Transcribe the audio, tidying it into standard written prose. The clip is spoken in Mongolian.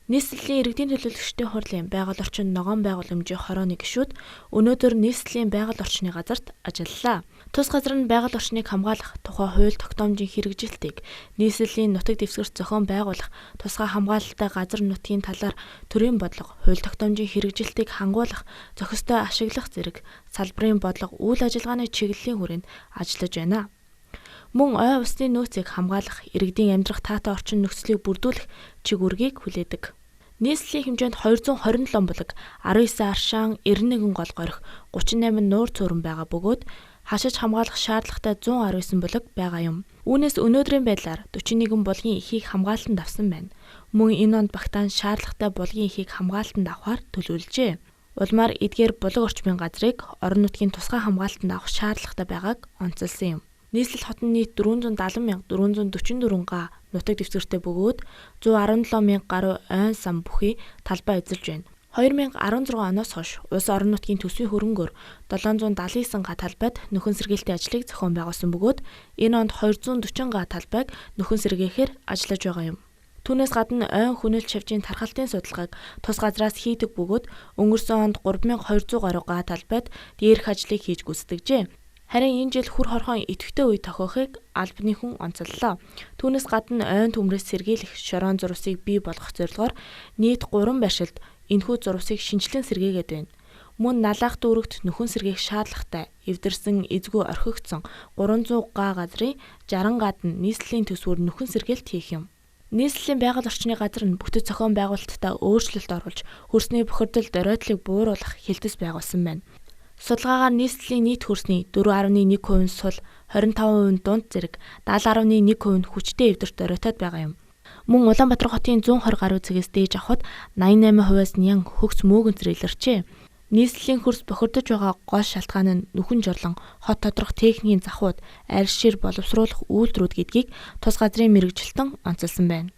Нийслэлийн иргэдийн төлөөлөгчдийн хурлын байгаль орчин ногоон байгууламжийн хорооны гишүүд өнөөдөр нийслэлийн байгаль орчны газарт ажиллалаа. Тус газар нь байгаль орчныг хамгаалах, тухай хууль тогтоомжийн хэрэгжилтийг нийслэлийн нутаг дэвсгэрт зохион байгуулах, тусгай хамгаалалтай газар нутгийн талаар төрийн бодлого, хууль тогтоомжийн хэрэгжилтийг хангуулах, зохистой ашиглах зэрэг салбарын бодлого үйл ажиллагааны чиглэлийн хүрээнд ажиллаж байна. Мөн ой усны нөөцийг хамгаалах, иргэдийн амьдрах таатай орчин нөхцөлийг бүрдүүлэх чиг үүргийг хүлээдэг. Нийслэлийн хэмжээнд 227 булаг, 19 аршаан, 91 гол горих, 38 нуур цөөрөн байгаа бөгөөд хашиж хамгаалах шаардлагатай 119 булаг байгаа юм. Үүнээс өнөөдрийн байдлаар 41 булгийн эхийг хамгаалтанд авсан байна. Мөн энэ онд багтаан шаардлагатай булгийн эхийг хамгаалтанд авахар төлөвлөжээ. Улмаар эдгээр булаг орчмын газрыг орон нутгийн тусгай хамгаалтанд авах шаардлагатай байгааг онцолсон юм. Нийслэл хотын нийт 470,444 га нутаг дэвсгэртэй бөгөөд 117,000 гаруй ойн сан бүхий талбай эзэлж байна. 2016 оноос хойш улс орон нутгийн төсвийн хөрөнгөөр 779 га талбайд нөхөн сэргээлтийн ажлыг зохион байгуулсан бөгөөд энэ онд 240 га талбайг нөхөн сэргээхээр ажиллаж байгаа юм. Түүнээс гадна ойн хүнэлт шавжийн тархалтын судалгааг тус газраас хийдэг бөгөөд өнгөрсөн онд 3200 гаруй га талбайд дээрх ажлыг хийж гүйцэтгэжээ. Харин энэ жил хүр хорхон идэвхтэй үе тохиохыг албаны хүн онцоллоо. Түүнээс гадна ойн төмрөөс сэргийлэх шорон зурвасыг бий болгох зорилгоор нийт 3 байршилд энэхүү зурвасыг шинжилэн сэргээгээд байна. Мөн налаах дүүрэгт нөхөн сэргээх шаардлагатай эвдэрсэн эзгүй орхигдсон 300 га газрын 60 гад нь нийслэлийн төсвөөр нөхөн сэргээлт хийх юм. Нийслэлийн байгаль орчны газар нь бүтэц зохион байгуулалтад өөрчлөлт оруулж хөрсний бохирдол доройдлыг бууруулах хэлтэс байгуулсан байна. Судалгаагаар нийслэлийн нийт хөрсний 4.1% сул, 25% дунд зэрэг, 70.1% хүчтэй эвдэрт оройтоод байгаа юм. Мөн Улаанбаатар хотын 120 гаруй цэгээс дээж авахд 88%-аас нян хөгс мөөгөнцөр илэрчээ. Нийслэлийн хөрс бохирдож байгаа гол шалтгаан нь нүхэн жорлон, хот тодрох техникийн завхууд, арьс шир боловсруулах үйлдвэрүүд гэдгийг тус газрын мэргэжилтэн онцолсон байна.